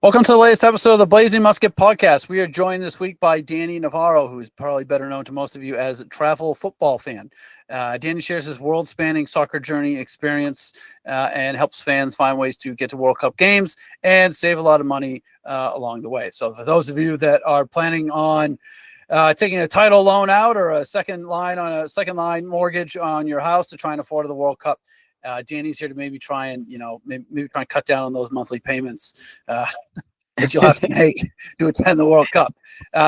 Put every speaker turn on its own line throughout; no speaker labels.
Welcome to the latest episode of the Blazing Musket podcast. We are joined this week by Danny Navarro, who is probably better known to most of you as TravelFutbolFan. Danny shares his world-spanning soccer journey experience and helps fans find ways to get to World Cup games and save a lot of money along the way. So for those of you that are planning on taking a title loan out or a second line mortgage on your house to try and afford the World Cup, Danny's here to maybe try and cut down on those monthly payments that you'll have to make to attend the World Cup.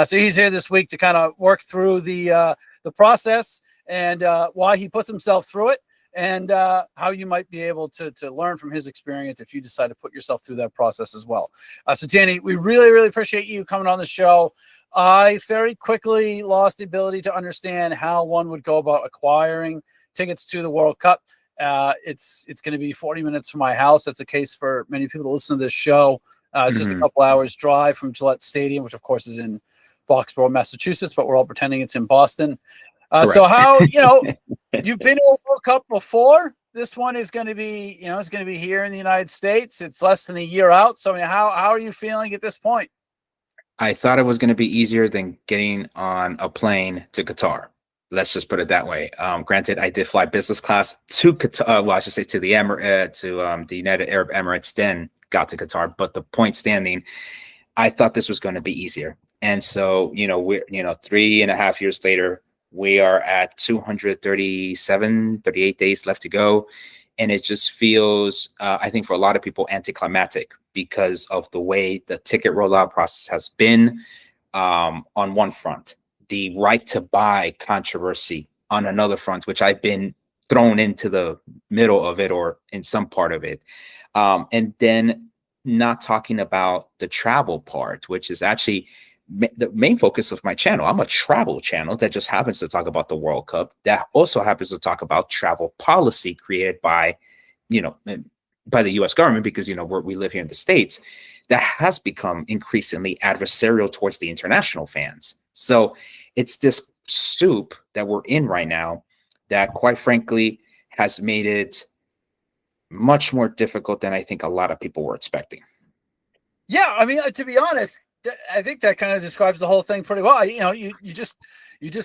So he's here this week to kind of work through the process and why he puts himself through it, and how you might be able to learn from his experience if you decide to put yourself through that process as well. So Danny, we really appreciate you coming on the show. I very quickly lost the ability to understand how one would go about acquiring tickets to the World Cup. It's going to be 40 minutes from my house. That's the case for many people that listen to this show. It's just a couple hours drive from Gillette Stadium, which of course is in Foxborough, Massachusetts, but we're all pretending it's in Boston. So how, you've been to a World Cup before. This one is going to be, it's going to be here in the United States. It's less than a year out. So I mean, how are you feeling at this point?
I thought it was going to be easier than getting on a plane to Qatar. Let's just put it that way. Granted, I did fly business class to Qatar. Well, I should say to the United Arab Emirates, then got to Qatar. But the point standing, I thought this was going to be easier. And so, we're 3.5 years later, we are at 38 days left to go. And it just feels, I think for a lot of people, anticlimactic because of the way the ticket rollout process has been on one front. The right to buy controversy on another front, which I've been thrown into the middle of it or in some part of it. And then not talking about the travel part, which is actually the main focus of my channel. I'm a travel channel that just happens to talk about the World Cup. That also happens to talk about travel policy created by the US government, because, we live here in the States, that has become increasingly adversarial towards the international fans. So it's this soup that we're in right now that, quite frankly, has made it much more difficult than I think a lot of people were expecting.
Yeah, I mean, to be honest, I think that kind of describes the whole thing pretty well. You just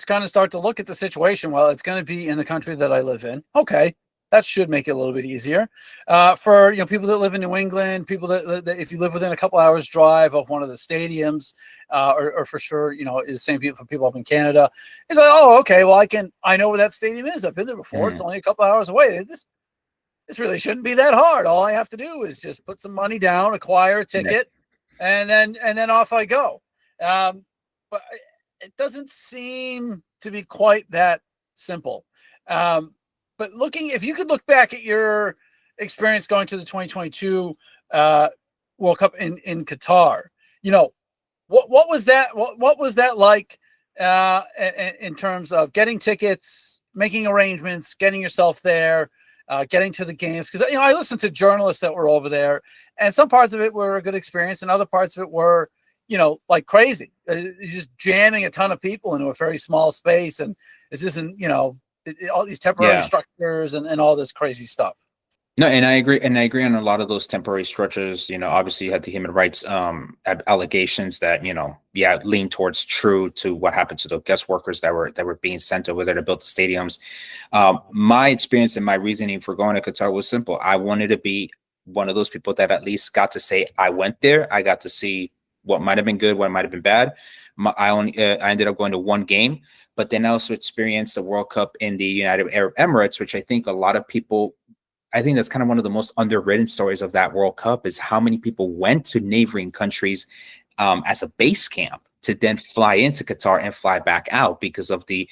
kind of start to look at the situation. Well, it's going to be in the country that I live in. Okay, that should make it a little bit easier for people that live in New England, people that if you live within a couple hours drive of one of the stadiums, or for sure, is the same people for people up in Canada. It's like, oh, okay, well, I know where that stadium is. I've been there before. It's only a couple hours away. This really shouldn't be that hard. All I have to do is just put some money down, acquire a ticket, and then off I go. But it doesn't seem to be quite that simple. But if you could look back at your experience going to the 2022 World Cup in Qatar, what was that? What was that like in terms of getting tickets, making arrangements, getting yourself there, getting to the games? Because I listened to journalists that were over there, and some parts of it were a good experience, and other parts of it were, like crazy. You're just jamming a ton of people into a very small space, and this isn't, all these temporary structures and all this crazy stuff.
No, and I agree on a lot of those temporary structures. Obviously you had the human rights allegations that lean towards true to what happened to the guest workers that were being sent over there to build the stadiums. My experience and my reasoning for going to Qatar was simple. I wanted to be one of those people that at least got to say I went there. I got to see what might have been good, what might have been bad. I ended up going to one game, but then I also experienced the World Cup in the United Arab Emirates, which I think a lot of people, I think that's kind of one of the most underwritten stories of that World Cup, is how many people went to neighboring countries as a base camp to then fly into Qatar and fly back out because of the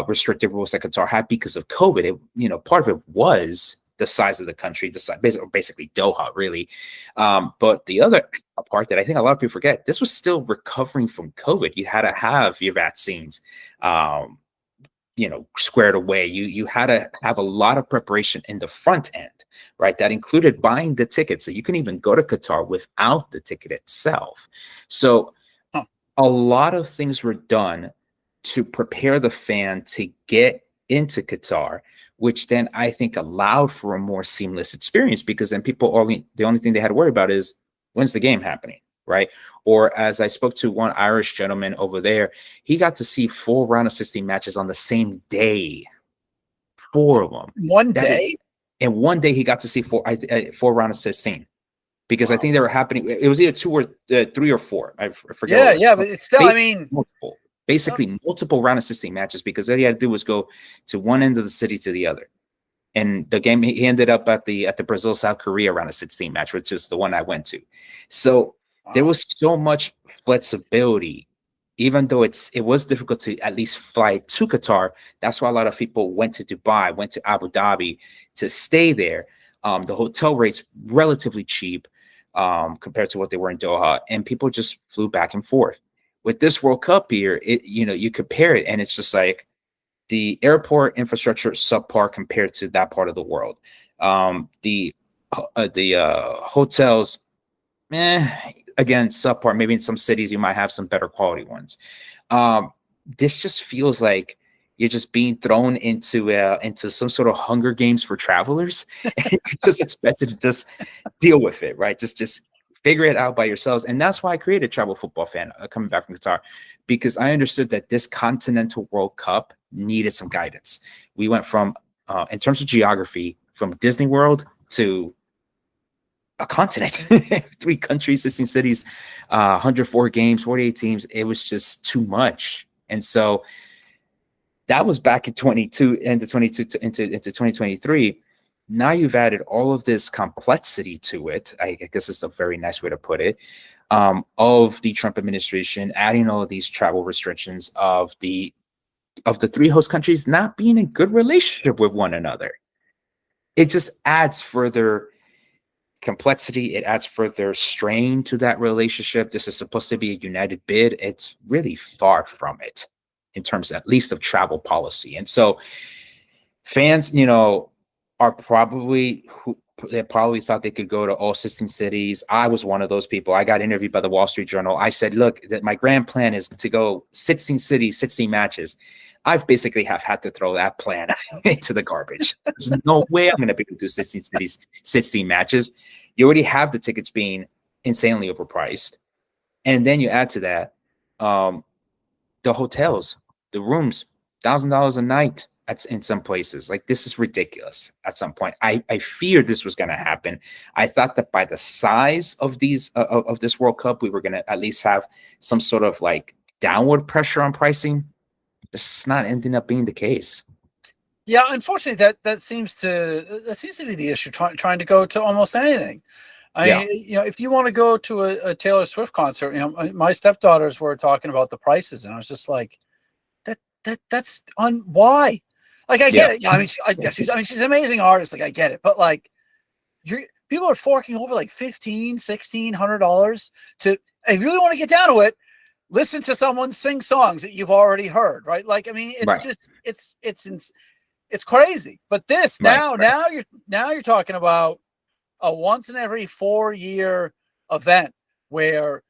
restrictive rules that Qatar had because of COVID. Part of it was the size of the country, basically Doha, really. But the other part that I think a lot of people forget, this was still recovering from COVID. You had to have your vaccines, squared away. You had to have a lot of preparation in the front end, right? That included buying the ticket. So you can even go to Qatar without the ticket itself. So a lot of things were done to prepare the fan to get into Qatar, which then I think allowed for a more seamless experience, because then the only thing they had to worry about is, When's the game happening? Right. Or as I spoke to one Irish gentleman over there, he got to see 4 round of 16 matches on the same day. 4 of them.
One day?
And one day he got to see 4 round of 16. Because I think they were happening. It was either 2 or 3 or 4. I forget.
Yeah, but it's still, I mean,
multiple round of 16 matches, because all he had to do was go to one end of the city to the other. And the game, he ended up at the Brazil South Korea round of 16 match, which is the one I went to. So there was so much flexibility, even though it was difficult to at least fly to Qatar. That's why a lot of people went to Dubai, went to Abu Dhabi to stay there. The hotel rates relatively cheap compared to what they were in Doha, and people just flew back and forth. With this World Cup here, you compare it, and it's just like the airport infrastructure subpar compared to that part of the world. The hotels, again, subpar. Maybe in some cities you might have some better quality ones. This just feels like you're just being thrown into some sort of Hunger Games for travelers, and you're just expected to just deal with it, right? Just figure it out by yourselves. And that's why I created Travel Football Fan, coming back from Qatar, because I understood that this Continental World Cup needed some guidance. We went from, in terms of geography, from Disney World to a continent, 3 countries, 16 cities, 104 games, 48 teams. It was just too much. And so that was back in 22 into 2023. Now you've added all of this complexity to it. I guess it's a very nice way to put it. Of the Trump administration adding all of these travel restrictions, of the 3 host countries not being in good relationship with one another. It just adds further complexity. It adds further strain to that relationship. This is supposed to be a united bid. It's really far from it, in terms, at least, of travel policy. And so fans, are they probably thought they could go to all 16 cities. I was one of those people. I got interviewed by the Wall Street Journal. I said, look, that my grand plan is to go 16 cities, 16 matches. I've basically had to throw that plan into the garbage. There's no way I'm going to be able to do 16 cities, 16 matches. You already have the tickets being insanely overpriced. And then you add to that the hotels, the rooms, $1,000 a night in some places. Like, this is ridiculous at some point. I feared this was going to happen. I thought that by the size of these of this World Cup, we were going to at least have some sort of like downward pressure on pricing. This is not ending up being the case.
Yeah, unfortunately, that seems to be the issue. Trying to go to almost anything. If you want to go to a Taylor Swift concert, my stepdaughters were talking about the prices, and I was just like, that's on why. Like, I get it. She's an amazing artist. Like, I get it, but like, people are forking over like $1,500, $1,600 to. If you really want to get down to it, listen to someone sing songs that you've already heard, right? Like, I mean, it's just it's crazy. But this now you're talking about a once in every 4-year event where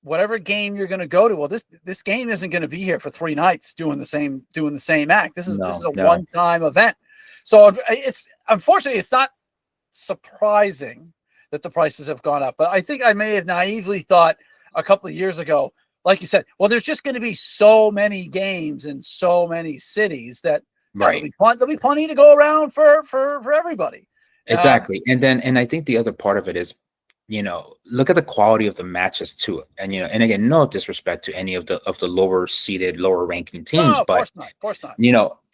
whatever game you're going to go to. Well, this game isn't going to be here for 3 nights doing the same act. This is a one-time event. So unfortunately it's not surprising that the prices have gone up. But I think I may have naively thought a couple of years ago, like you said, well, there's just going to be so many games in so many cities that there'll be plenty to go around for everybody.
Exactly. And I think the other part of it is, look at the quality of the matches too. And, and again, no disrespect to any of the lower seeded, lower ranking teams, but
of course not.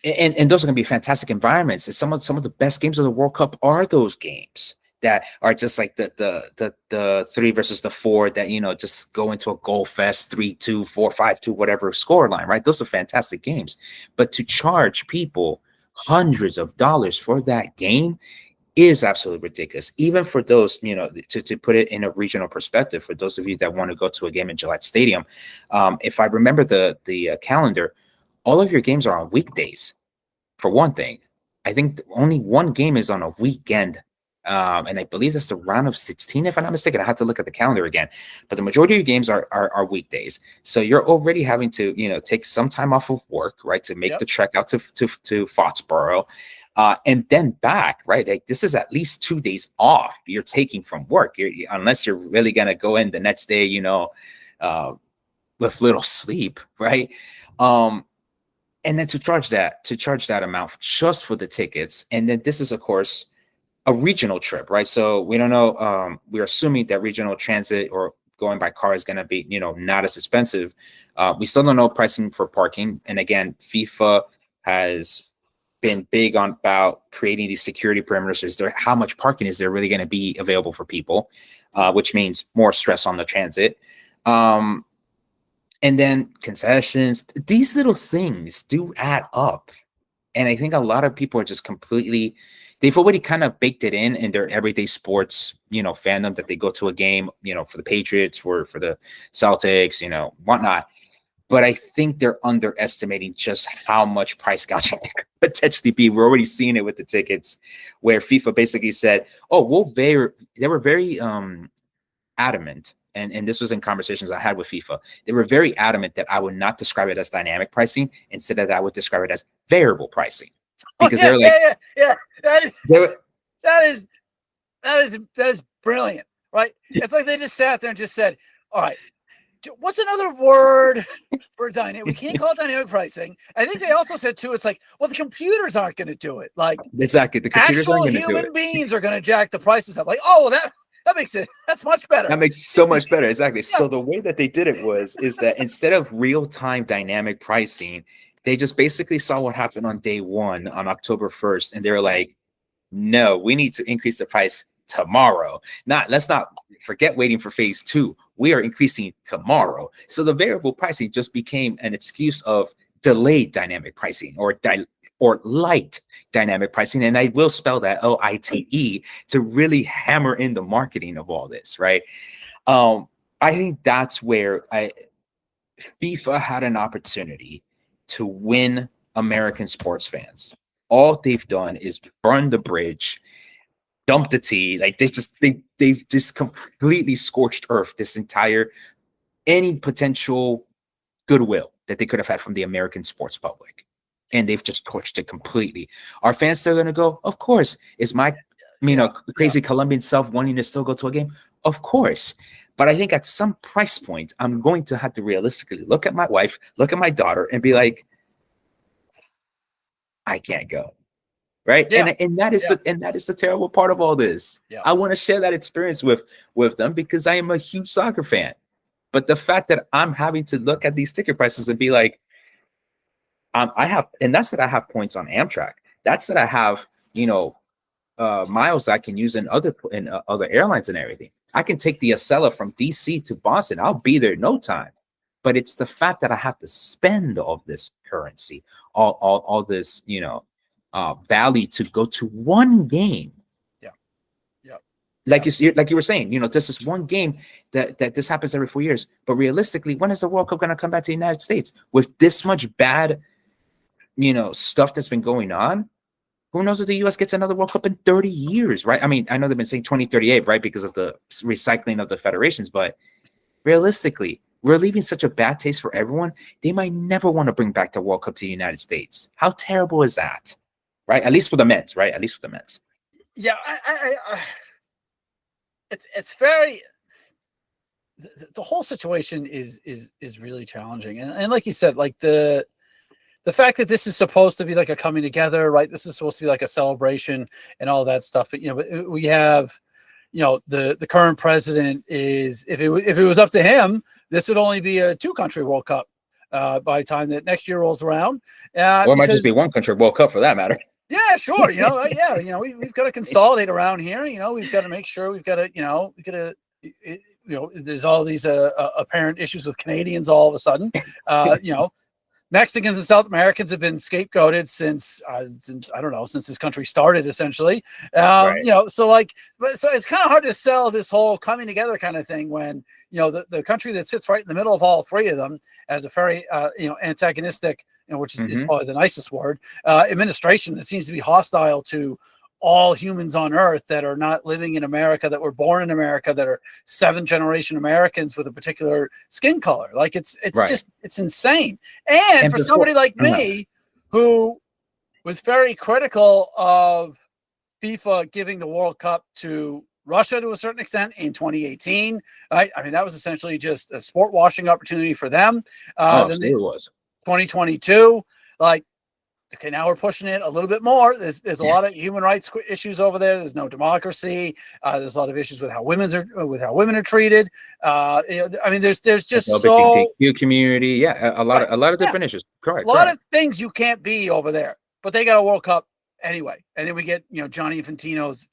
And those are going to be fantastic environments. And some of the best games of the World Cup are those games that are just like the 3 versus the 4 that, just go into a goal fest, 3-2, 4-5-2, whatever scoreline, right? Those are fantastic games. But to charge people hundreds of dollars for that game is absolutely ridiculous. Even for those, to put it in a regional perspective, for those of you that want to go to a game in Gillette Stadium, if I remember the calendar, all of your games are on weekdays. For one thing, I think only one game is on a weekend, and I believe that's the round of 16, if I'm not mistaken. I have to look at the calendar again, but the majority of your games are weekdays. So you're already having to take some time off of work, right, to make the trek out to Foxborough. and then back, right? Like this is at least 2 days off you're taking from work. Unless you're really gonna go in the next day, with little sleep, right? And then to charge that amount just for the tickets, and then this is of course a regional trip, right? So we don't know. We're assuming that regional transit or going by car is going to be, not as expensive. We still don't know pricing for parking. And again, FIFA has been big on about creating these security perimeters. How much parking is there really going to be available for people, which means more stress on the transit. And then concessions, these little things do add up. And I think a lot of people are just they've already kind of baked it in their everyday sports, fandom, that they go to a game, for the Patriots, for the Celtics, whatnot. But I think they're underestimating just how much price gouging could potentially be. We're already seeing it with the tickets, where FIFA basically said, "Oh, they were very adamant." And this was in conversations I had with FIFA. They were very adamant that I would not describe it as dynamic pricing. Instead of that, I would describe it as variable pricing. Because they're like,
yeah. That is brilliant, right? It's like they just sat there and just said, all right, what's another word for dynamic? We can't call it dynamic pricing. I think they also said too, it's like, well, the computers aren't going to do it. Like
exactly, the computers
actual
aren't going to do it.
Human beings are going to jack the prices up. Like, oh, that makes it. That's much better.
That makes so much better. Exactly. Yeah. So the way that they did it is that instead of real-time dynamic pricing, they just basically saw what happened on day one on October 1st. And they were like, no, we need to increase the price tomorrow. Let's not forget waiting for phase 2. We are increasing tomorrow. So the variable pricing just became an excuse of delayed dynamic pricing or light dynamic pricing. And I will spell that LITE to really hammer in the marketing of all this, right? I think that's where FIFA had an opportunity to win American sports fans. All they've done is burn the bridge, dump the tea. Like they've just completely scorched earth this entire any potential goodwill that they could have had from the American sports public. And they've just torched it completely. Are fans still going to go? Of course. Is my, crazy Colombian self wanting to still go to a game? Of course. But I think at some price point, I'm going to have to realistically look at my wife, look at my daughter, and be like, I can't go. Right. Yeah. And that is the terrible part of all this. Yeah. I want to share that experience with them because I am a huge soccer fan. But the fact that I'm having to look at these ticket prices and be like, that's that I have points on Amtrak. That's that I have, miles I can use in other airlines and everything. I can take the Acela from DC to Boston. I'll be there in no time. But it's the fact that I have to spend all this currency, all this, value to go to one game. Yeah. Like you were saying, this is one game that this happens every 4 years. But realistically, when is the World Cup going to come back to the United States with this much bad, stuff that's been going on? Who knows if the U.S. gets another World Cup in 30 years, right? I mean, I know they've been saying 2038, right, because of the recycling of the federations. But realistically, we're leaving such a bad taste for everyone. They might never want to bring back the World Cup to the United States. How terrible is that? Right? At least for the men's, right? At least for the men's.
Yeah, it's very. The whole situation is really challenging, and like you said, like the fact that this is supposed to be like a coming together, right? This is supposed to be like a celebration and all that stuff. But, we have, the current president is, if it was up to him, this would only be a 2-country World Cup by the time that next year rolls around.
Or it might just be 1-country World Cup for that matter.
Yeah, sure. We've got to consolidate around here. We've got to make sure there's all these apparent issues with Canadians all of a sudden. Mexicans and South Americans have been scapegoated since this country started, essentially.
Right.
So it's kind of hard to sell this whole coming together kind of thing when, the country that sits right in the middle of all three of them as a very, antagonistic, which is probably the nicest word, administration that seems to be hostile to all humans on earth that are not living in America, that were born in America, that are 7th-generation Americans with a particular skin color. Like it's right. It's insane. And for somebody like me, who was very critical of FIFA giving the World Cup to Russia to a certain extent in 2018. Right? I mean, that was essentially just a sport washing opportunity for them. Then
Absolutely was.
2022, like, okay, now we're pushing it a little bit more. There's a lot of human rights issues over there. There's no democracy. There's a lot of issues with how women are treated. I mean, there's just
LGBTQ community. Yeah, a lot of different issues. Correct.
A lot of things you can't be over there, but they got a World Cup anyway. And then we get Johnny Infantino's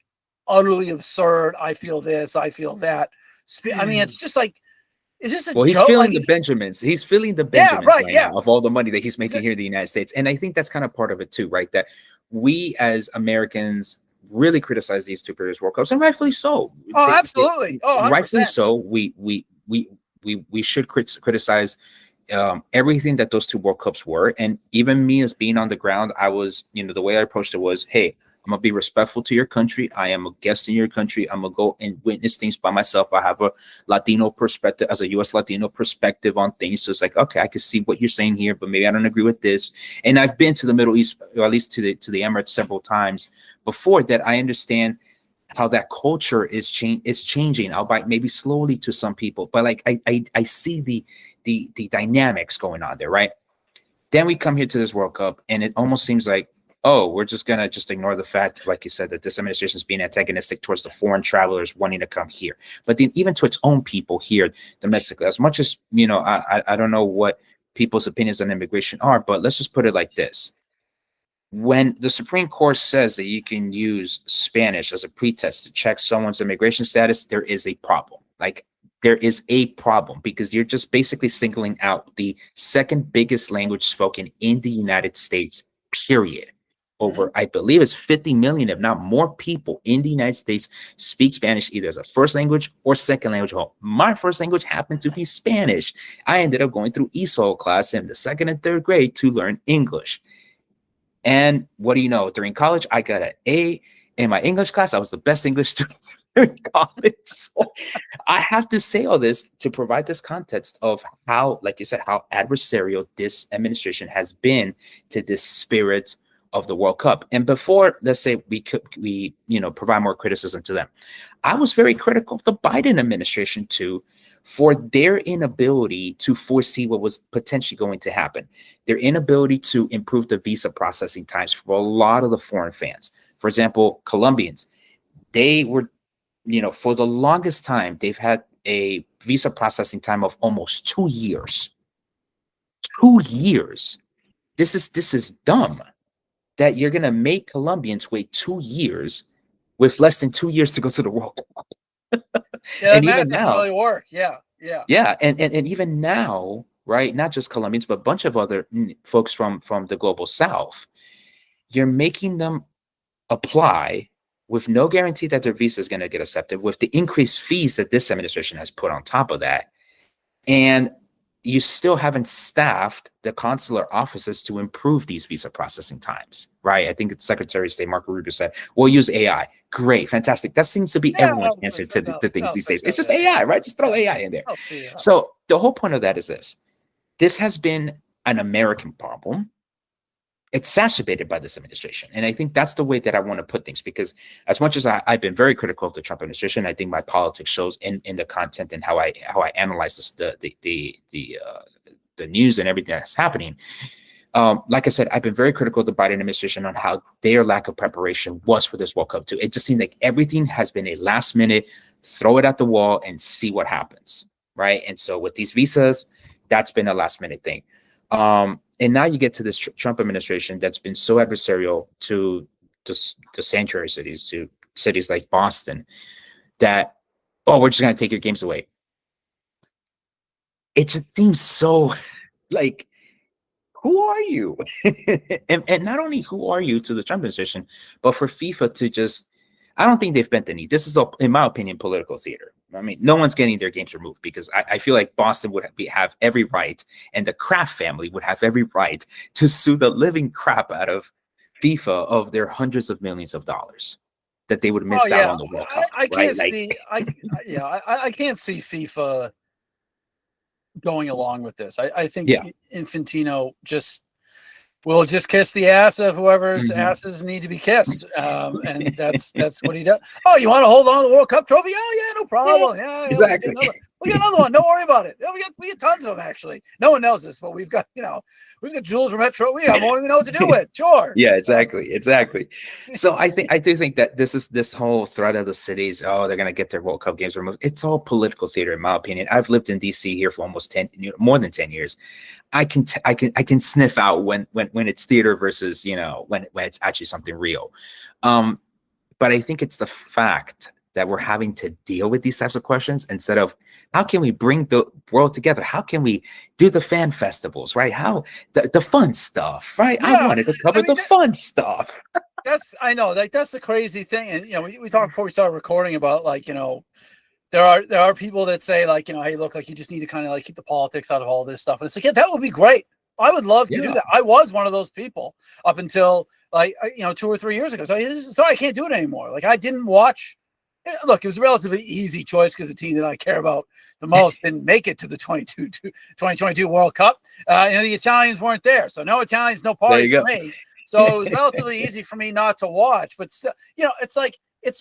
utterly absurd. I feel this. I feel that. I mean, it's just like. Is this a joke?
He's feeling the Benjamins. He's feeling the Benjamins now of all the money that he's making here in the United States. And I think that's kind of part of it too, right? That we as Americans really criticize these two previous World Cups, and rightfully so.
Oh, absolutely.
Rightfully so. We should criticize everything that those two World Cups were. And even me as being on the ground, I was, the way I approached it was, hey, I'm gonna be respectful to your country. I am a guest in your country. I'm gonna go and witness things by myself. I have a Latino perspective, as a U.S. Latino perspective on things. So it's like, okay, I can see what you're saying here, but maybe I don't agree with this. And I've been to the Middle East, or at least to the Emirates several times before, that I understand how that culture is changing, albeit maybe slowly to some people. But like I see the dynamics going on there, right? Then we come here to this World Cup, and it almost seems like, oh, we're just going to just ignore the fact, like you said, that this administration is being antagonistic towards the foreign travelers wanting to come here. But then even to its own people here domestically, as much as, I don't know what people's opinions on immigration are, but let's just put it like this. When the Supreme Court says that you can use Spanish as a pretext to check someone's immigration status, there is a problem. Like, there is a problem, because you're just basically singling out the second biggest language spoken in the United States, period. Over, I believe it's 50 million, if not more, people in the United States speak Spanish either as a first language or second language. Well, my first language happened to be Spanish. I ended up going through ESOL class in the 2nd and 3rd grade to learn English. And what do you know? During college, I got an A in my English class. I was the best English student in college. So I have to say all this to provide this context of how, like you said, how adversarial this administration has been to this spirit of the World Cup. And before, let's say we provide more criticism to them, I was very critical of the Biden administration too, for their inability to foresee what was potentially going to happen. Their inability to improve the visa processing times for a lot of the foreign fans. For example, Colombians, they were, for the longest time, they've had a visa processing time of almost 2 years. 2 years. This is dumb. That you're going to make Colombians wait 2 years with less than 2 years to go to the World Cup.
Yeah, and even now, doesn't really work. Yeah.
And even now, right? Not just Colombians, but a bunch of other folks from the global South. You're making them apply with no guarantee that their visa is going to get accepted, with the increased fees that this administration has put on top of that. And you still haven't staffed the consular offices to improve these visa processing times, right? I think it's Secretary of State Marco Rubio said, we'll use AI. Great, fantastic. That seems to be everyone's answer to things these days. It's just AI, right? Just throw AI in there. So the whole point of that is this. This has been an American problem, exacerbated by this administration. And I think that's the way that I want to put things, because as much as I've been very critical of the Trump administration, I think my politics shows in the content and how I analyze this, the news and everything that's happening. Like I said, I've been very critical of the Biden administration on how their lack of preparation was for this World Cup too. It just seemed like everything has been a last minute, throw it at the wall and see what happens, right? And so with these visas, that's been a last minute thing. And now you get to this Trump administration that's been so adversarial to the sanctuary cities, to cities like Boston, that, oh, we're just going to take your games away. It just seems so like, who are you? and not only who are you to the Trump administration, but for FIFA to just, I don't think they've bent the knee. This is, in my opinion, political theater. I mean, no one's getting their games removed, because I feel like Boston would have every right, and the Kraft family would have every right to sue the living crap out of FIFA of their hundreds of millions of dollars that they would miss out on the World Cup.
I can't see. I can't see FIFA going along with this. I think Infantino just will just kiss the ass of whoever's
Mhm.
asses need to be kissed, and that's what he does. Oh, you want to hold on to the World Cup trophy? Oh yeah, no problem. Yeah,
Exactly.
we got another one. Don't worry about it. Yeah, we got tons of them actually. No one knows this, but we've got Jules Metro. We don't even know what to do with. Sure.
Yeah, exactly. So I do think that this whole threat of the cities, oh, they're gonna get their World Cup games removed. It's all political theater, in my opinion. I've lived in DC here for almost more than 10 years. I can sniff out when it's theater versus when it's actually something real. But I think it's the fact that we're having to deal with these types of questions instead of how can we bring the world together? How can we do the fan festivals, right? How the fun stuff, right?
Yeah,
I wanted to cover the fun stuff.
I know, like that's the crazy thing. And we talked before we started recording about there are people that say hey, look, like you just need to kind of keep the politics out of all this stuff. And it's like, yeah, that would be great. I would love to do that. I was one of those people up until 2 or 3 years ago. So sorry, I can't do it anymore. Like I didn't watch. Look, it was a relatively easy choice because the team that I care about the most didn't make it to the 2022 World Cup. The Italians weren't there. So no Italians, no party for me. So it was relatively easy for me not to watch. But still, it's like, it's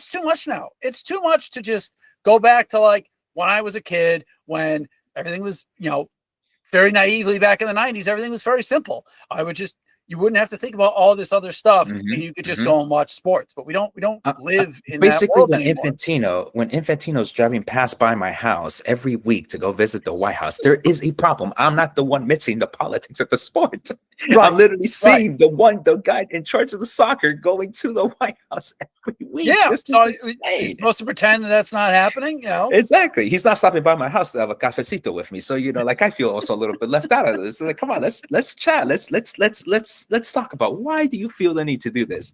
too much now. It's too much to just go back to when I was a kid, when everything was, very naively back in the 90s, everything was very simple. You wouldn't have to think about all this other stuff, and you could just go and watch sports. But we don't live in
basically
that world
when
anymore.
When Infantino's driving past by my house every week to go visit the White House, there is a problem. I'm not the one mixing the politics of the sport. Right. I'm literally seeing the guy in charge of the soccer going to the White House every week.
Yeah, so he's supposed to pretend that that's not happening.
Exactly. He's not stopping by my house to have a cafecito with me. So I feel also a little bit left out of this. It's like, come on, let's chat. Let's talk about why do you feel the need to do this.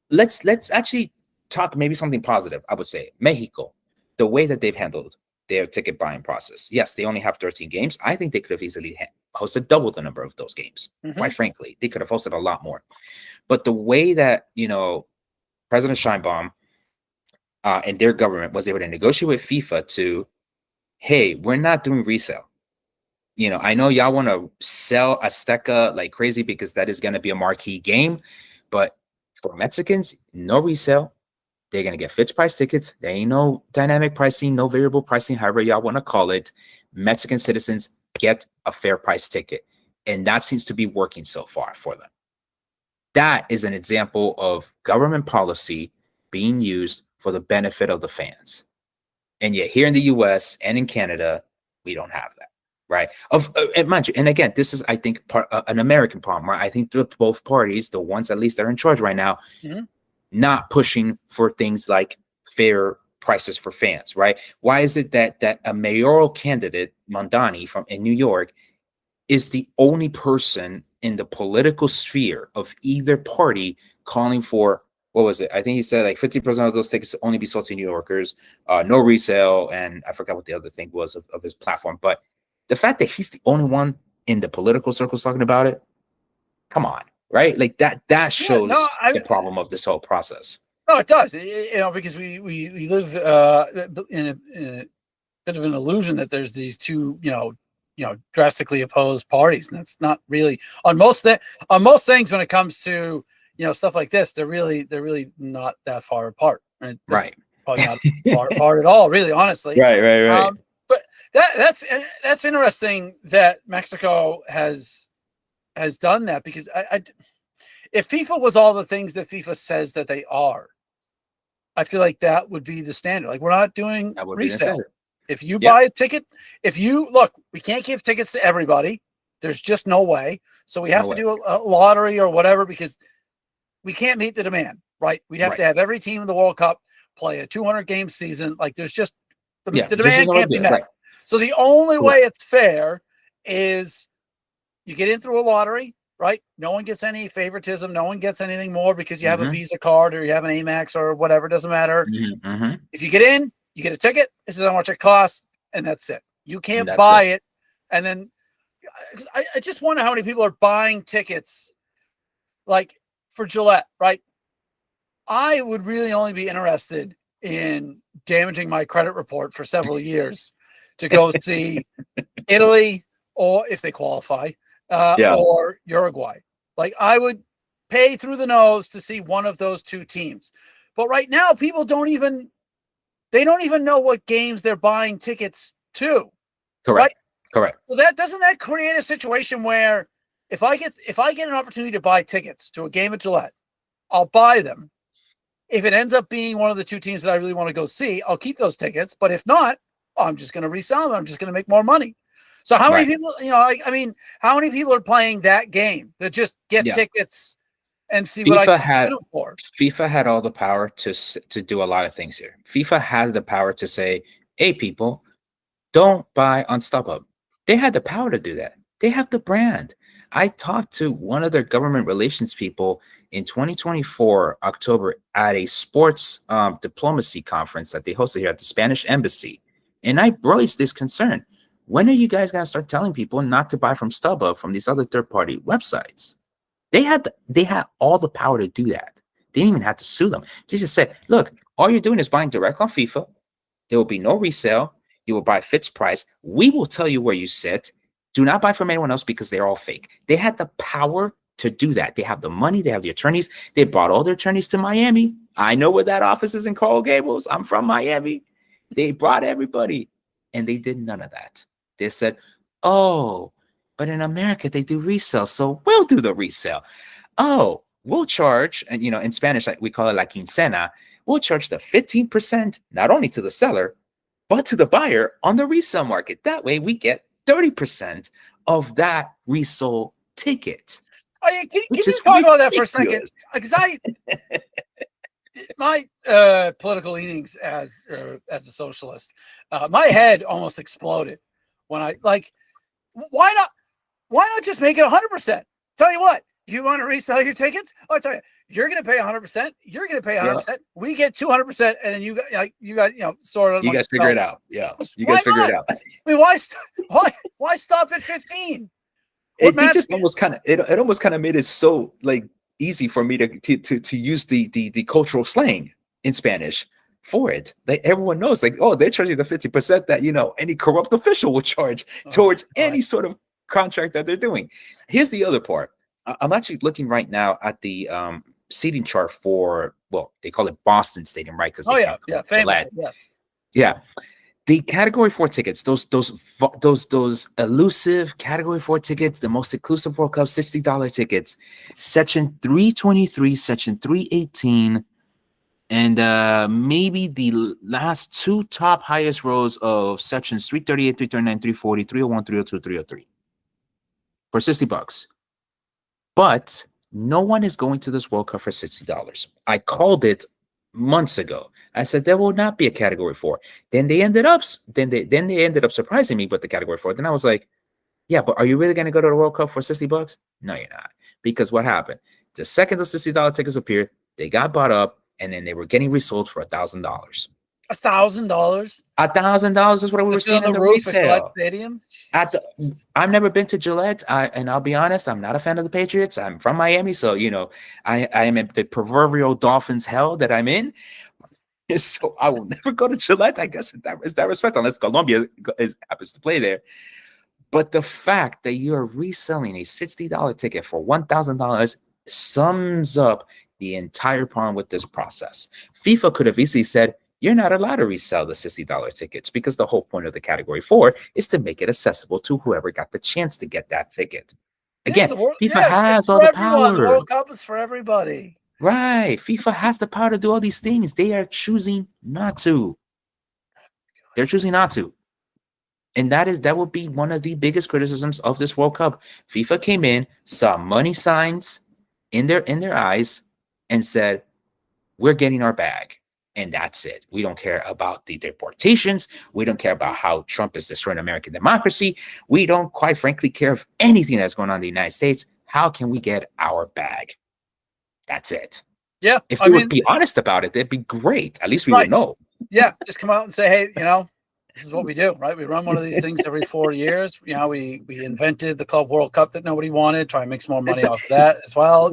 Let's actually talk maybe something positive. I would say Mexico, the way that they've handled their ticket buying process. Yes, they only have 13 games. I think they could have easily hosted double the number of those games. Quite frankly, they could have hosted a lot more. But the way that President Sheinbaum and their government was able to negotiate with FIFA to, hey, we're not doing resale. I know y'all want to sell Azteca like crazy because that is going to be a marquee game, but for Mexicans, no resale. They're going to get fixed price tickets. There ain't no dynamic pricing, no variable pricing, however y'all want to call it. Mexican citizens get a fair price ticket. And that seems to be working so far for them. That is an example of government policy being used for the benefit of the fans. And yet here in the US and in Canada, we don't have that. Right. And mind you, and again, this is, I think, an American problem, right? I think both parties, the ones at least that are in charge right now, not pushing for things like fair prices for fans, right? Why is it that a mayoral candidate, Mondani in New York, is the only person in the political sphere of either party calling for, what was it? I think he said 50% of those tickets only be sold to New Yorkers, no resale, and I forgot what the other thing was of his platform. But the fact that he's the only one in the political circles talking about it, come on, right? Like that shows the problem of this whole process.
No, it does. Because we live in a bit of an illusion that there's these two, drastically opposed parties, and that's not really on most things when it comes to stuff like this. They're really not that far apart. Right. Probably not far apart at all, really, honestly.
Right.
But that's interesting that Mexico has done that, because if FIFA was all the things that FIFA says that they are, I feel like that would be the standard. Like, we're not doing resale. If you buy a ticket, we can't give tickets to everybody. There's just no way. So we have to do a lottery or whatever, because we can't meet the demand, right? We'd have to have every team in the World Cup play a 200-game season. Like, there's just the demand can't be met. Right. So the only way it's fair is you get in through a lottery, right? No one gets any favoritism. No one gets anything more because you have a Visa card or you have an Amex or whatever. It doesn't matter. If you get in, you get a ticket. This is how much it costs, and that's it. You can't buy it. And then I just wonder how many people are buying tickets, like for Gillette, right? I would really only be interested in damaging my credit report for several years to go see Italy, or if they qualify, or Uruguay. Like, I would pay through the nose to see one of those two teams. But right now, people don't even know what games they're buying tickets to.
Correct.
Right?
Correct.
Well, doesn't that create a situation where if I get an opportunity to buy tickets to a game at Gillette, I'll buy them. If it ends up being one of the two teams that I really want to go see, I'll keep those tickets. But if not, I'm just going to resell them. I'm just going to make more money. So how many people, how many people are playing that game that just get tickets and see what I can do for?
FIFA had all the power to do a lot of things here. FIFA has the power to say, hey, people, don't buy on StubHub. They had the power to do that. They have the brand. I talked to one of their government relations people in 2024, October, at a sports diplomacy conference that they hosted here at the Spanish Embassy. And I voiced this concern. When are you guys going to start telling people not to buy from StubHub, from these other third-party websites? They had all the power to do that. They didn't even have to sue them. They just said, look, all you're doing is buying direct on FIFA. There will be no resale. You will buy fixed price. We will tell you where you sit. Do not buy from anyone else because they're all fake. They had the power to do that. They have the money. They have the attorneys. They brought all their attorneys to Miami. I know where that office is in Coral Gables. I'm from Miami. They brought everybody, and they did none of that. They said, oh, but in America, they do resale, so we'll do the resale. Oh, we'll charge, and in Spanish, like we call it la quincena, we'll charge the 15% not only to the seller, but to the buyer on the resale market. That way we get 30% of that resold ticket.
Oh, yeah, can you talk about that for a second? Because my political leanings as a socialist, my head almost exploded when I why not just make it 100%? Tell you what, you want to resell your tickets? I'll tell you, you're going to pay 100%. You're going to pay 100%. Yeah. We get 200%, and then you got sort of.
You guys figure it out. Yeah, you guys figure it out.
I mean, why stop at 15?
It just almost kind of it almost kind of made it so easy for me to use the cultural slang in Spanish for it. Like everyone knows, they're charging the 50% that any corrupt official will charge towards any sort of contract that they're doing. Here's the other part. I'm actually looking right now at the seating chart for, well, they call it Boston Stadium, right? Because
famous, yes,
yeah. The Category 4 tickets, those elusive Category 4 tickets, the most exclusive World Cup $60 tickets, Section 323, Section 318, and maybe the last two top highest rows of Sections 338, 339, 340, 301, 302, 303 for $60. But no one is going to this World Cup for $60. I called it months ago. I said there will not be a Category 4. Then they ended up surprising me with the Category 4. Then I was like, yeah, but are you really going to go to the World Cup for $60? No, you're not. Because what happened? The second those $60 tickets appeared, they got bought up, and then they were getting resold for $1,000.
$1,000?
$1,000 is what we were seeing in the resale.
Stadium?
I've never been to Gillette, and I'll be honest, I'm not a fan of the Patriots. I'm from Miami, so I am in the proverbial Dolphins hell that I'm in. So I will never go to Gillette, I guess, in that respect, unless Colombia happens to play there. But the fact that you are reselling a $60 ticket for $1,000 sums up the entire problem with this process. FIFA could have easily said, you're not allowed to resell the $60 tickets because the whole point of the Category 4 is to make it accessible to whoever got the chance to get that ticket. Again, FIFA has all the power.
The World Cup is for everybody.
Right. FIFA has the power to do all these things. They are choosing not to. They're choosing not to. And that would be one of the biggest criticisms of this World Cup. FIFA came in, saw money signs in their eyes, and said, we're getting our bag. And that's it. We don't care about the deportations. We don't care about how Trump is destroying American democracy. We don't, quite frankly, care of anything that's going on in the United States. How can we get our bag? That's it.
Yeah.
If they would be honest about it, that'd be great. At least we would know.
Yeah. Just come out and say, hey, this is what we do, right? We run one of these things every 4 years. We invented the Club World Cup that nobody wanted, try and make some more money off of that as well.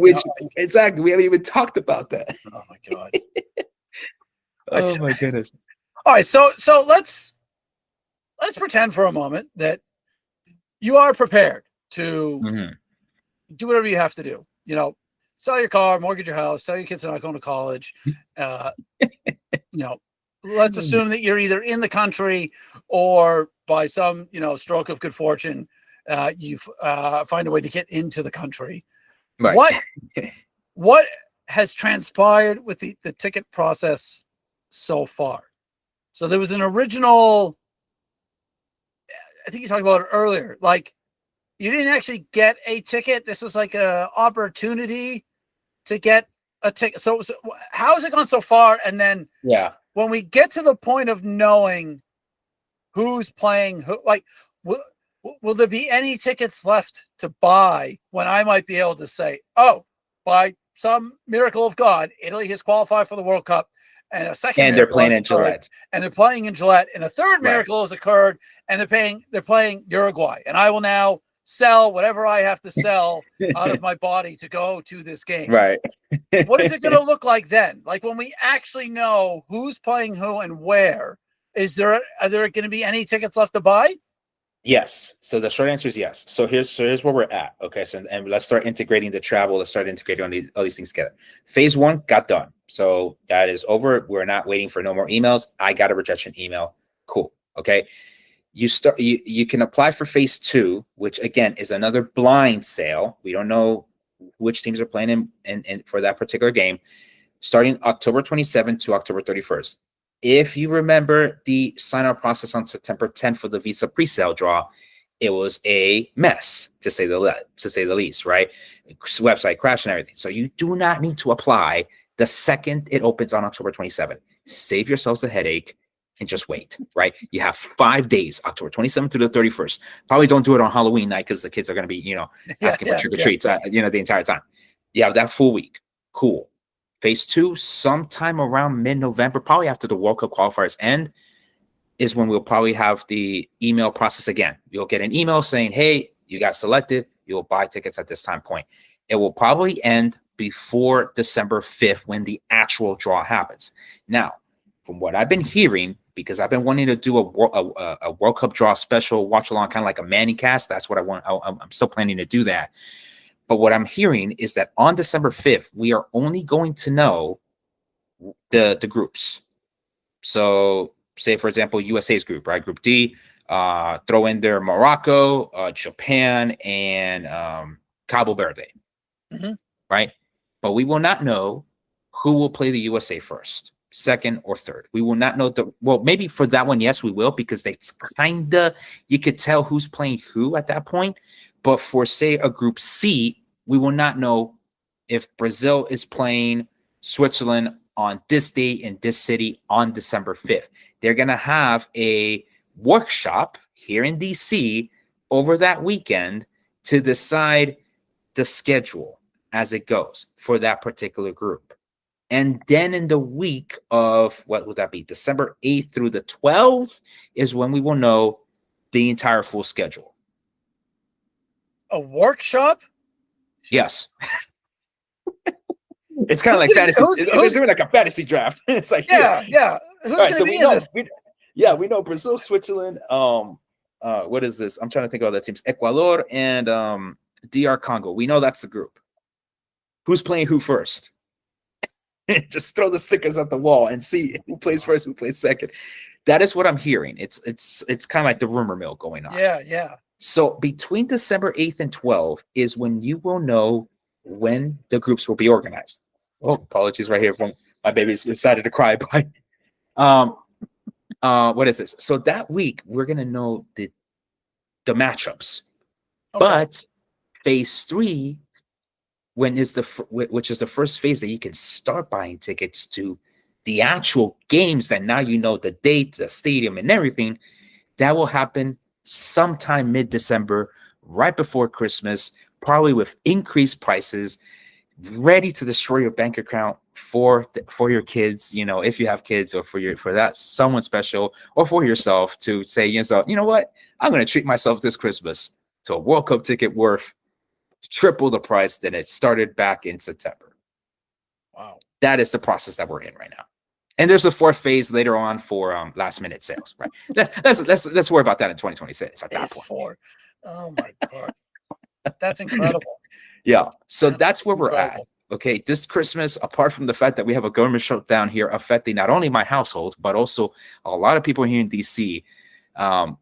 Exactly. We haven't even talked about that.
Oh my God.
Oh my goodness.
All right. So let's pretend for a moment that you are prepared to
Mm-hmm.
do whatever you have to do. Sell your car, mortgage your house, tell your kids they're not going to college. Let's assume that you're either in the country or by some, stroke of good fortune, you find a way to get into the country.
Right.
What has transpired with the ticket process so far? So there was an original, I think you talked about it earlier, like you didn't actually get a ticket. This was like an opportunity to get a ticket. So how has it gone so far? And then when we get to the point of knowing who's playing who, like, will there be any tickets left to buy when I might be able to say, oh, by some miracle of God, Italy has qualified for the World Cup, and a second
and they're playing in Gillette,
and they're playing in Gillette, and a third miracle has occurred, and they're playing Uruguay, and I will now sell whatever I have to sell out of my body to go to this game.
Right.
What is it going to look like then? Like when we actually know who's playing who and where, are there going to be any tickets left to buy?
Yes. So the short answer is yes. So here's where we're at. Okay. So and let's start integrating the travel. Let's start integrating all these things together. Phase 1 got done. So that is over. We're not waiting for no more emails. I got a rejection email. Cool. Okay. You can apply for phase 2, which again is another blind sale. We don't know which teams are playing in for that particular game, starting October 27th to October 31st. If you remember the sign-up process on September 10th for the Visa pre-sale draw, it was a mess to say the least, right? Website crash and everything. So you do not need to apply the second it opens on October 27th. Save yourselves the headache and just wait, right? You have 5 days, October 27th to the 31st. Probably don't do it on Halloween night because the kids are going to be, asking for trick-or-treats, the entire time. You have that full week. Cool. Phase 2, sometime around mid-November, probably after the World Cup qualifiers end, is when we'll probably have the email process again. You'll get an email saying, hey, you got selected. You'll buy tickets at this time point. It will probably end before December 5th when the actual draw happens. Now, from what I've been hearing, because I've been wanting to do a World Cup draw special watch-along, kind of like a Manny cast, that's what I want. I'm still planning to do that. But what I'm hearing is that on December 5th, we are only going to know the groups. So say, for example, USA's group, right? Group D, throw in there Morocco, Japan, and Cabo Verde, right? But we will not know who will play the USA first, second, or third. We will not know maybe for that one, yes, we will, because that's you could tell who's playing who at that point. But for, say, a Group C, we will not know if Brazil is playing Switzerland on this date in this city on December 5th. They're going to have a workshop here in D.C. over that weekend to decide the schedule as it goes for that particular group. And then in the week of, what would that be, December 8th through the 12th is when we will know the entire full schedule.
A workshop?
Yes. It's kind of like fantasy. It's going like a fantasy draft. It's like,
yeah. Who's going to be in this?
We know Brazil, Switzerland. What is this? I'm trying to think of all the teams. Ecuador and DR Congo. We know that's the group. Who's playing who first? Just throw the stickers at the wall and see who plays first, who plays second. That is what I'm hearing. It's kind of like the rumor mill going on.
Yeah.
So between December 8th and 12th is when you will know when the groups will be organized. Oh, apologies right here from my baby's decided to cry. But what is this? So that week we're gonna know the matchups. Okay. But phase 3, which is the first phase that you can start buying tickets to the actual games that now you know the date, the stadium, and everything, that will happen sometime mid-December, right before Christmas, probably with increased prices, ready to destroy your bank account for your kids, if you have kids, or for that someone special, or for yourself to say, you know what, I'm going to treat myself this Christmas to a World Cup ticket worth triple the price than it started back in September.
Wow.
That is the process that we're in right now. And there's a 4th phase later on for last minute sales, right? Let's worry about that in 2026 at that point.
4. Oh my God. That's incredible.
Yeah. So that's where we're at.
Incredible.
Okay. This Christmas, apart from the fact that we have a government shutdown here affecting not only my household, but also a lot of people here in DC. Now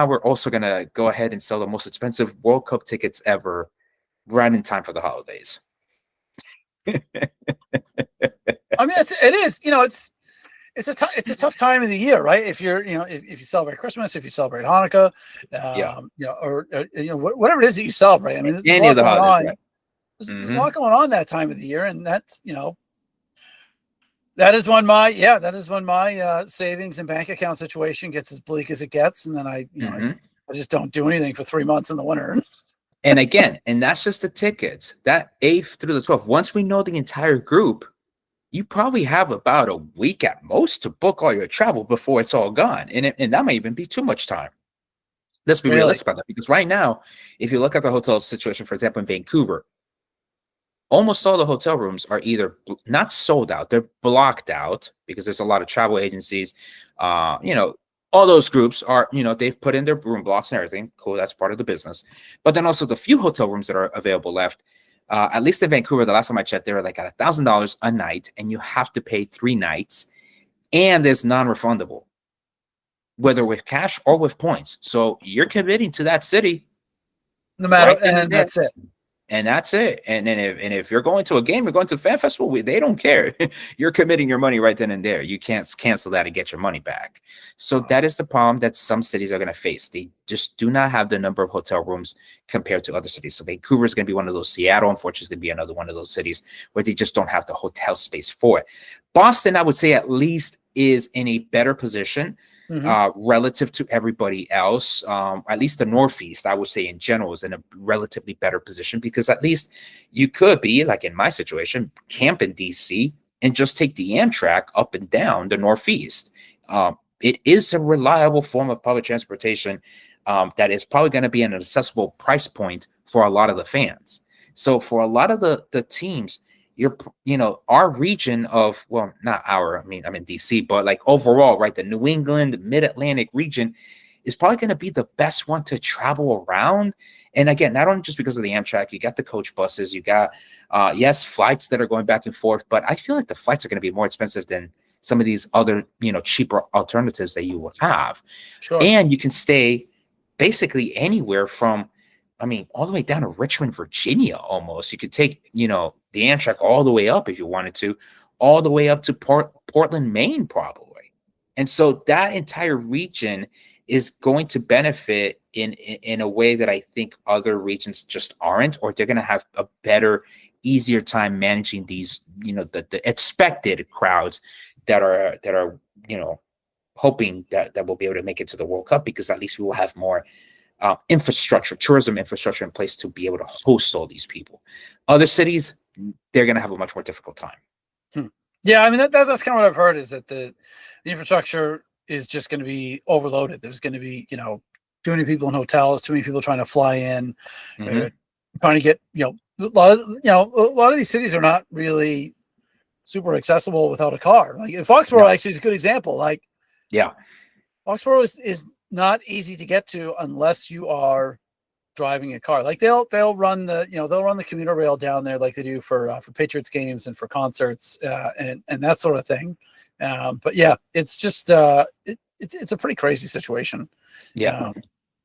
we're also going to go ahead and sell the most expensive World Cup tickets ever right in time for the holidays.
I mean, it is, it's a tough time of the year, right? If you're, if you celebrate Christmas, if you celebrate Hanukkah, or whatever it is that you celebrate. I mean, there's
Any
a lot
of the
going
holidays,
on.
right?
There's a lot going on that time of the year, and that's, that is when my savings and bank account situation gets as bleak as it gets, and then I just don't do anything for 3 months in the winter.
And again, and that's just the tickets. That 8th through the 12th. Once we know the entire group, you probably have about a week at most to book all your travel before it's all gone. And that might even be too much time. Let's be realistic about that. Because right now, if you look at the hotel situation, for example, in Vancouver, almost all the hotel rooms are either not sold out, they're blocked out because there's a lot of travel agencies. All those groups are, they've put in their room blocks and everything. Cool, that's part of the business. But then also the few hotel rooms that are available left, at least in Vancouver, the last time I checked, they were like at $1,000 a night, and you have to pay 3 nights, and it's non-refundable, whether with cash or with points. So you're committing to that city,
no matter, and that's it.
And that's it. And if you're going to a game, you're going to the fan festival, they don't care. You're committing your money right then and there. You can't cancel that and get your money back. So that is the problem that some cities are going to face. They just do not have the number of hotel rooms compared to other cities. So Vancouver is going to be one of those. Seattle, unfortunately, is going to be another one of those cities where they just don't have the hotel space for it. Boston, I would say, at least is in a better position relative to everybody else. At least the Northeast, I would say in general, is in a relatively better position because at least you could be, like in my situation, camp in DC and just take the Amtrak up and down the Northeast. It is a reliable form of public transportation that is probably going to be an accessible price point for a lot of the fans. So for a lot of the teams, our region of, well, not our, I'm in DC, but like overall, right, the New England, Mid-Atlantic region is probably going to be the best one to travel around. And again, not only just because of the Amtrak, you got the coach buses, you got, flights that are going back and forth, but I feel like the flights are going to be more expensive than some of these other, cheaper alternatives that you would have.
Sure.
And you can stay basically anywhere from, all the way down to Richmond, Virginia, almost. You could take, the Amtrak all the way up if you wanted to, all the way up to Portland, Maine, probably. And so that entire region is going to benefit in a way that I think other regions just aren't, or they're going to have a better, easier time managing these, the expected crowds that are hoping that we'll be able to make it to the World Cup, because at least we will have more tourism infrastructure in place to be able to host all these people. Other cities, they're going to have a much more difficult time.
Yeah, that's kind of what I've heard, is that the infrastructure is just going to be overloaded. There's going to be, too many people in hotels, too many people trying to fly in, trying to get, a lot of these cities are not really super accessible without a car. Like Foxborough actually is a good example. Like, Foxborough is not easy to get to unless you are driving a car. Like they'll run the commuter rail down there like they do for Patriots games and for concerts and that sort of thing. But yeah, it's just it's a pretty crazy situation.
Yeah.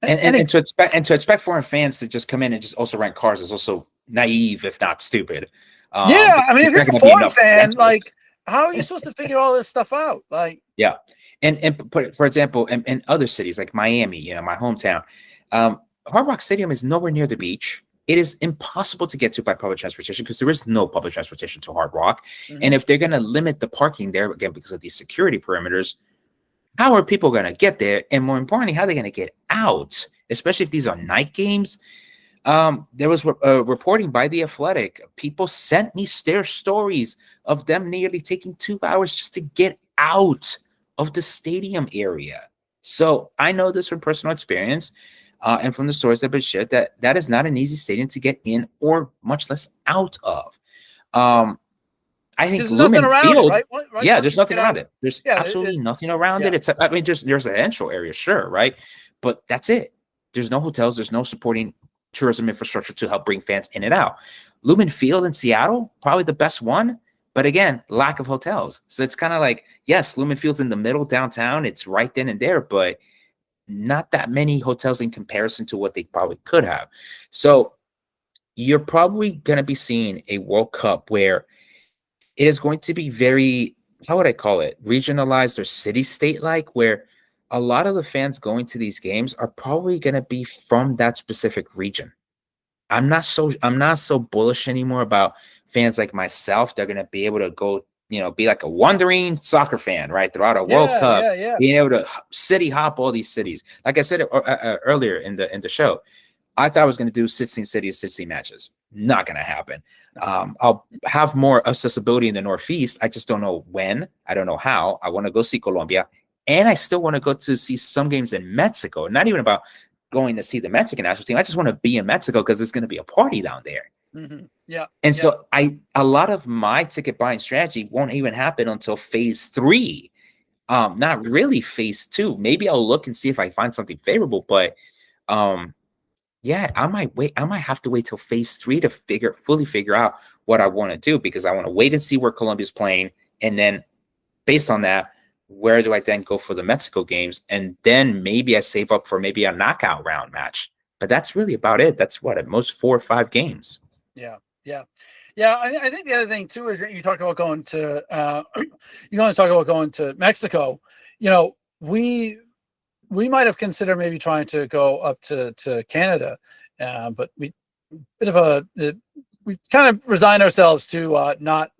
And to expect foreign fans to just come in and just also rent cars is also naive, if not stupid.
If you're a foreign fan, like, how are you supposed to figure all this stuff out? Like,
yeah. And for example, in other cities like Miami, my hometown, Hard Rock Stadium is nowhere near the beach. It is impossible to get to by public transportation because there is no public transportation to Hard Rock. And if they're going to limit the parking there, again, because of these security perimeters, how are people going to get there? And more importantly, how are they going to get out, especially if these are night games? There was reporting by The Athletic. People sent me their stories of them nearly taking 2 hours just to get out of the stadium area. So I know this from personal experience and from the stories that have been shared that is not an easy stadium to get in or much less out of. I think
there's nothing around
Field,
it, right?
Yeah, there's nothing around it. There's absolutely nothing around it. It's there's a residential area, sure, right? But that's it. There's no hotels. There's no supporting tourism infrastructure to help bring fans in and out. Lumen Field in Seattle, probably the best one. But again, lack of hotels. So it's kind of like, yes, Lumen Field's in the middle downtown. It's right then and there, but not that many hotels in comparison to what they probably could have. So you're probably going to be seeing a World Cup where it is going to be very, how would I call it, regionalized or city state like, where a lot of the fans going to these games are probably going to be from that specific region. I'm not so bullish anymore about fans like myself. They're going to be able to go, be like a wandering soccer fan, right, throughout a World Cup, being able to city hop all these cities. Like I said earlier in the show, I thought I was going to do 16 cities, 16 matches. Not going to happen. I'll have more accessibility in the Northeast. I just don't know when. I don't know how. I want to go see Colombia, and I still want to go to see some games in Mexico. Not even about going to see the Mexican national team. I just want to be in Mexico because there's going to be a party down there.
Mm-hmm. Yeah.
And so a lot of my ticket buying strategy won't even happen until phase 3. Not really phase 2. Maybe I'll look and see if I find something favorable, but yeah, I might have to wait till phase 3 to fully figure out what I want to do, because I want to wait and see where Colombia's playing. And then based on that, where do I then go for the Mexico games? And then maybe I save up for maybe a knockout round match. But that's really about it. That's what, at most 4 or 5 games.
Yeah. I think the other thing too is that you talked about going to you want to talk about going to Mexico. We might have considered maybe trying to go up to Canada, but we kind of resigned ourselves to not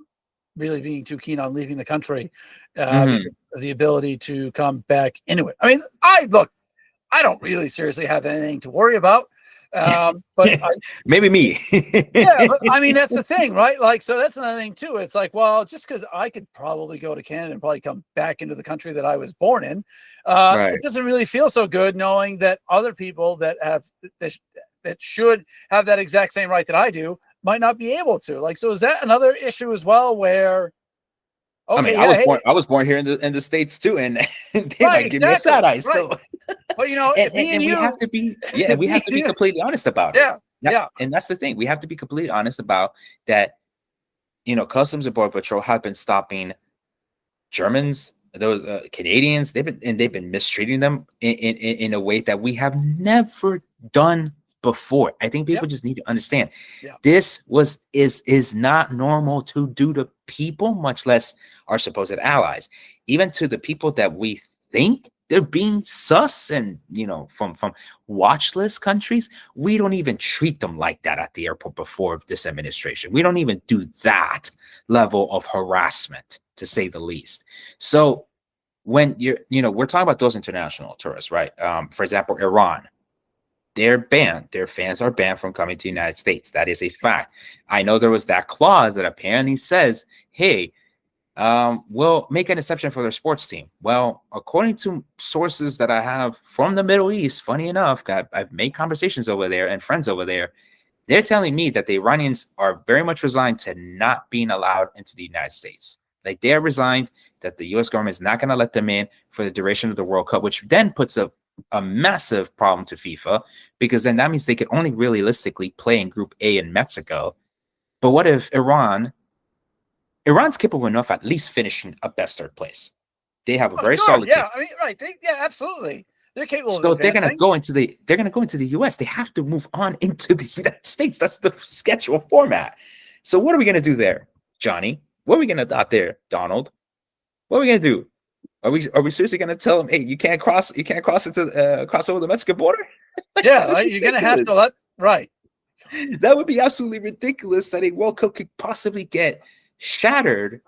really being too keen on leaving the country because of the ability to come back into it. I mean, I don't really seriously have anything to worry about. But
maybe me.
Yeah, but I mean, that's the thing, right? Like, so that's another thing too. It's like, well, just because I could probably go to Canada and probably come back into the country that I was born in,
right.
It doesn't really feel so good knowing that other people that should have that exact same right that I do might not be able to. Like, so is that another issue as well? Where, okay,
I was born here in the States too, and they might give me a side eye. So,
but
and we have to be, we have to be completely honest about it.
Yeah.
And that's the thing. We have to be completely honest about that. Customs and Border Patrol have been stopping Germans, those Canadians. They've been mistreating them in a way that we have never done before. I think people just need to understand this is not normal to do to people, much less our supposed allies. Even to the people that we think they're being sus and from watch list countries, we don't even treat them like that at the airport before this administration. We don't even do that level of harassment, to say the least. So when we're talking about those international tourists, right? For example, Iran. They're banned. Their fans are banned from coming to the United States. That is a fact. I know there was that clause that apparently says, hey, we'll make an exception for their sports team. Well, according to sources that I have from the Middle East, funny enough, I've made conversations over there and friends over there, they're telling me that the Iranians are very much resigned to not being allowed into the United States. Like, they're resigned that the U.S. government is not going to let them in for the duration of the World Cup, which then puts a massive problem to FIFA, because then that means they could only realistically play in Group A in Mexico. But what if Iran's capable enough at least finishing a best third place? They have a very solid team.
I mean, right. Absolutely. They're capable.
So they're going to go into the U.S. They have to move on into the United States. That's the schedule format. So what are we going to do there, Johnny? What are we going to adopt there, Donald? What are we going to do? Are we seriously going to tell them, hey, you can't cross over the Mexican border?
You're going to have to right.
That would be absolutely ridiculous that a World Cup could possibly get shattered,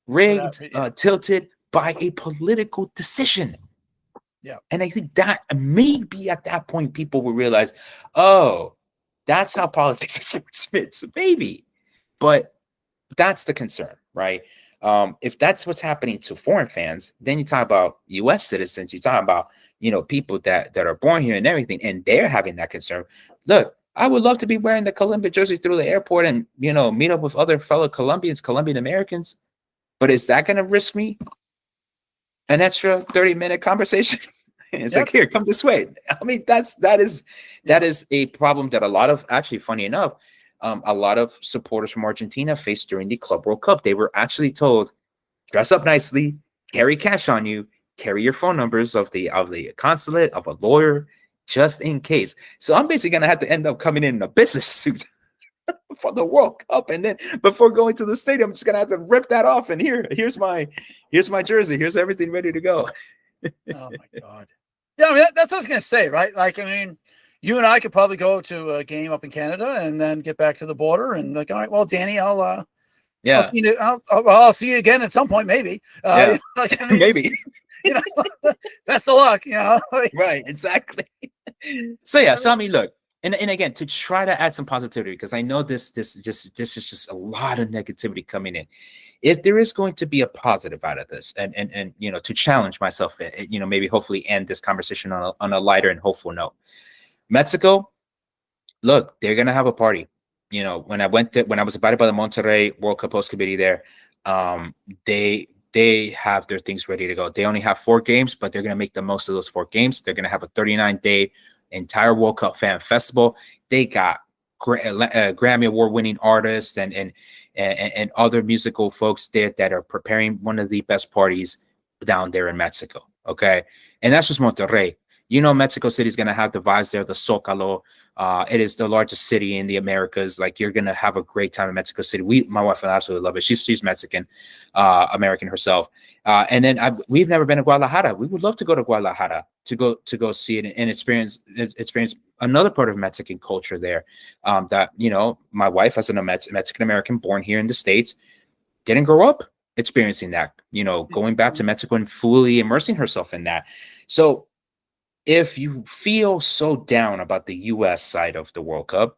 rigged, tilted by a political decision.
Yeah.
And I think that maybe at that point people will realize, oh, that's how politics is spits. Maybe. But that's the concern, right? If that's what's happening to foreign fans, then you talk about U.S. citizens, you talk about, people that are born here and everything, and they're having that concern. Look, I would love to be wearing the Colombia jersey through the airport and, meet up with other fellow Colombian Americans. But is that going to risk me an extra 30-minute conversation It's like, here, come this way. I mean, that is a problem that a lot of, actually, funny enough, a lot of supporters from Argentina faced during the Club World Cup. They were actually told, dress up nicely, carry cash on you, carry your phone numbers of the consulate, of a lawyer, just in case. So I'm basically gonna have to end up coming in a business suit for the World Cup, and then before going to the stadium, I'm just gonna have to rip that off. And here's my jersey. Here's everything ready to go.
Oh my God. Yeah, I mean that's what I was gonna say, right? Like, I mean, you and I could probably go to a game up in Canada and then get back to the border and like, all right, well, Danny, I'll see you again at some point, maybe.
Yeah.
Like, I mean,
Maybe.
You know, best of luck. You know,
right? Exactly. So yeah. So I mean, look, and again, to try to add some positivity, because I know this is just a lot of negativity coming in. If there is going to be a positive out of this, and to challenge myself, maybe hopefully end this conversation on a lighter and hopeful note. Mexico, look, they're gonna have a party. When I was invited by the Monterrey World Cup host committee there, they have their things ready to go. They only have 4 games, but they're gonna make the most of those 4 games. They're gonna have a 39-day entire World Cup fan festival. They got Grammy Award-winning artists and other musical folks there that are preparing one of the best parties down there in Mexico. Okay, and that's just Monterrey. Mexico City is going to have the vibes there, the Zócalo. It is the largest city in the Americas. Like, you're going to have a great time in Mexico City. My wife will absolutely love it. She's Mexican, American herself. And then we've never been to Guadalajara. We would love to go to Guadalajara to go see it and experience another part of Mexican culture there. That my wife, as a Mexican American born here in the States, didn't grow up experiencing that. Going back to Mexico and fully immersing herself in that. So, if you feel so down about the U.S. side of the World Cup,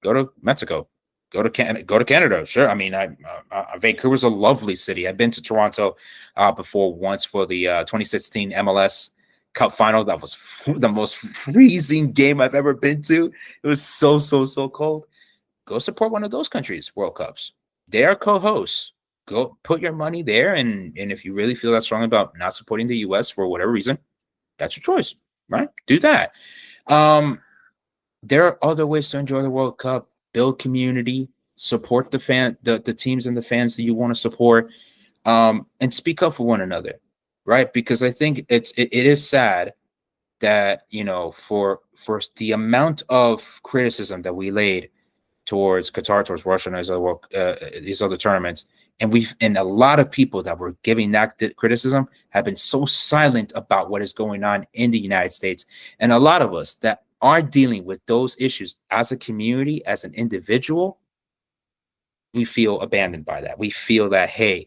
go to Mexico, go to Canada. Sure. I mean, Vancouver's a lovely city. I've been to Toronto before once for the 2016 MLS Cup final. That was the most freezing game I've ever been to. It was so cold. Go support one of those countries' World Cups. They are co-hosts. Go put your money there, and if you really feel that strong about not supporting the U.S. for whatever reason, that's your choice. Right? Do that. There are other ways to enjoy the World Cup, build community, support the teams and the fans that you want to support, and speak up for one another, right? Because I think it is sad that, for the amount of criticism that we laid towards Qatar, towards Russia, and these other tournaments, and a lot of people that were giving that criticism have been so silent about what is going on in the United States. And a lot of us that are dealing with those issues as a community, as an individual, we feel abandoned by that. We feel that, hey,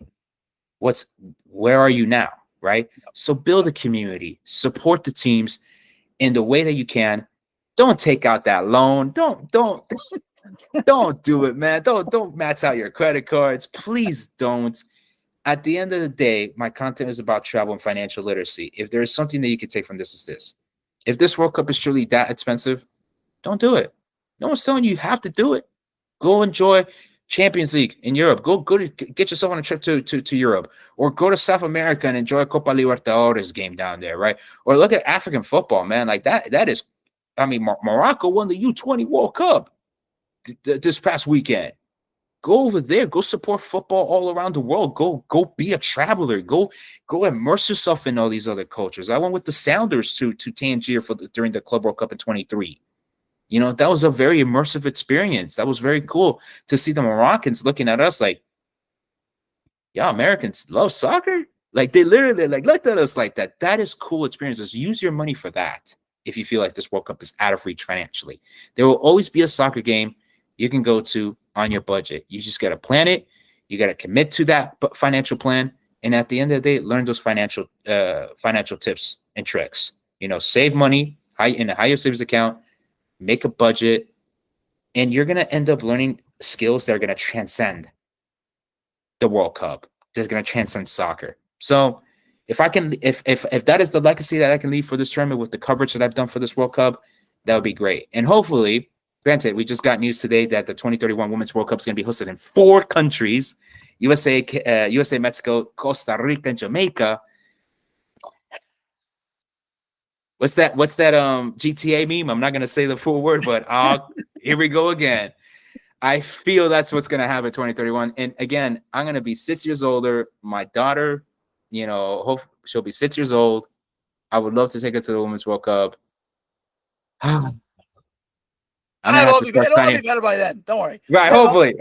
where are you now? Right? So build a community, support the teams in the way that you can. Don't take out that loan. Don't do it, man. Don't max out your credit cards. Please don't. At the end of the day, my content is about travel and financial literacy. If there is something that you can take from this, is this. If this World Cup is truly that expensive, don't do it. No one's telling you have to do it. Go enjoy Champions League in Europe. Go get yourself on a trip to Europe, or go to South America and enjoy a Copa Libertadores game down there, right? Or look at African football, man. Like that is, I mean, Morocco won the U20 World Cup this past weekend. Go over there. Go support football all around the world. Go be a traveler. Go immerse yourself in all these other cultures. I went with the Sounders to Tangier during the Club World Cup in 23. That was a very immersive experience. That was very cool to see the Moroccans looking at us like, yeah, Americans love soccer. Like, they literally looked at us like that. That is cool experiences. Use your money for that. If you feel like this World Cup is out of reach financially, there will always be a soccer game you can go to on your budget. You just got to plan it. You got to commit to that financial plan. And at the end of the day, learn those financial tips and tricks. Save money in a higher savings account, make a budget, and you're going to end up learning skills that are going to transcend the World Cup. That's going to transcend soccer. So if that is the legacy that I can leave for this tournament with the coverage that I've done for this World Cup, that would be great. And hopefully, granted, we just got news today that the 2031 Women's World Cup is going to be hosted in 4 countries: USA, Mexico, Costa Rica, and Jamaica. What's that GTA meme? I'm not gonna say the full word, but here we go again. I feel that's what's gonna happen 2031. And again, I'm gonna be 6 years older. My daughter, hope she'll be 6 years old. I would love to take her to the Women's World Cup. I'm gonna have to start
It'll all be better by then. Don't worry.
Right. Hopefully,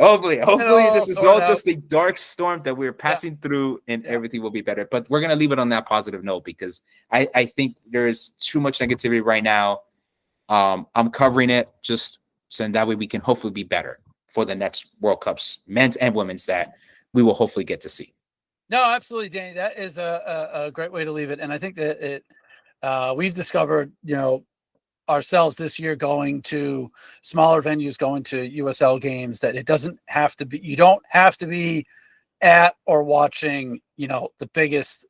this is all just
a
a dark storm that we're passing through, and everything will be better. But we're gonna leave it on that positive note, because I think there is too much negativity right now. I'm covering it just so that way we can hopefully be better for the next World Cups, men's and women's, that we will hopefully get to see.
No, absolutely, Danny. That is a great way to leave it. And I think that we've discovered, ourselves this year, going to smaller venues, going to USL games, that it doesn't have to be, you don't have to be at or watching, the biggest,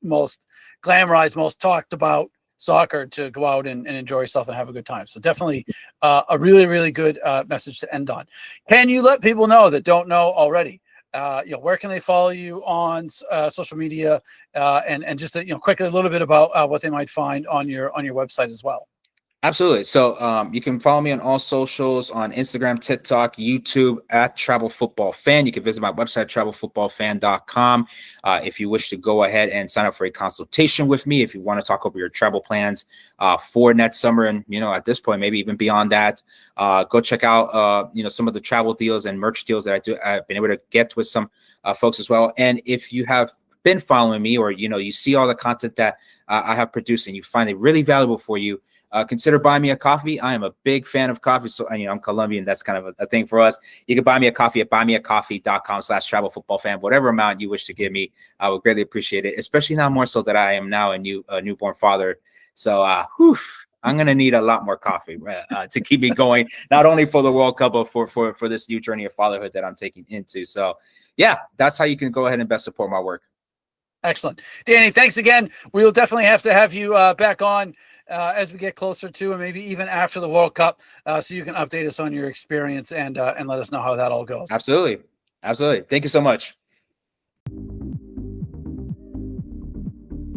most glamorized, most talked about soccer to go out and enjoy yourself and have a good time. So definitely a really, really good message to end on. Can you let people know that don't know already, where can they follow you on social media, and just quickly a little bit about what they might find on your website as well?
Absolutely. So you can follow me on all socials, on Instagram, TikTok, YouTube, at TravelFutbolFan. You can visit my website, TravelFutbolFan.com. If you wish to go ahead and sign up for a consultation with me, if you want to talk over your travel plans for next summer, and at this point, maybe even beyond that, go check out some of the travel deals and merch deals that I've been able to get with some folks as well. And if you have been following me, or you see all the content that I have produced, and you find it really valuable for you, consider buying me a coffee. I am a big fan of coffee. So, I'm Colombian. That's kind of a thing for us. You can buy me a coffee at buymeacoffee.com/TravelFutbolFan. Whatever amount you wish to give me, I would greatly appreciate it, especially now more so that I am now a newborn father. So, I'm going to need a lot more coffee to keep me going, not only for the World Cup, but for this new journey of fatherhood that I'm taking into. So, yeah, that's how you can go ahead and best support my work.
Excellent. Danny, thanks again. We'll definitely have to have you back on as we get closer to, and maybe even after the World Cup, so you can update us on your experience and let us know how that all goes.
Absolutely. Thank you so much.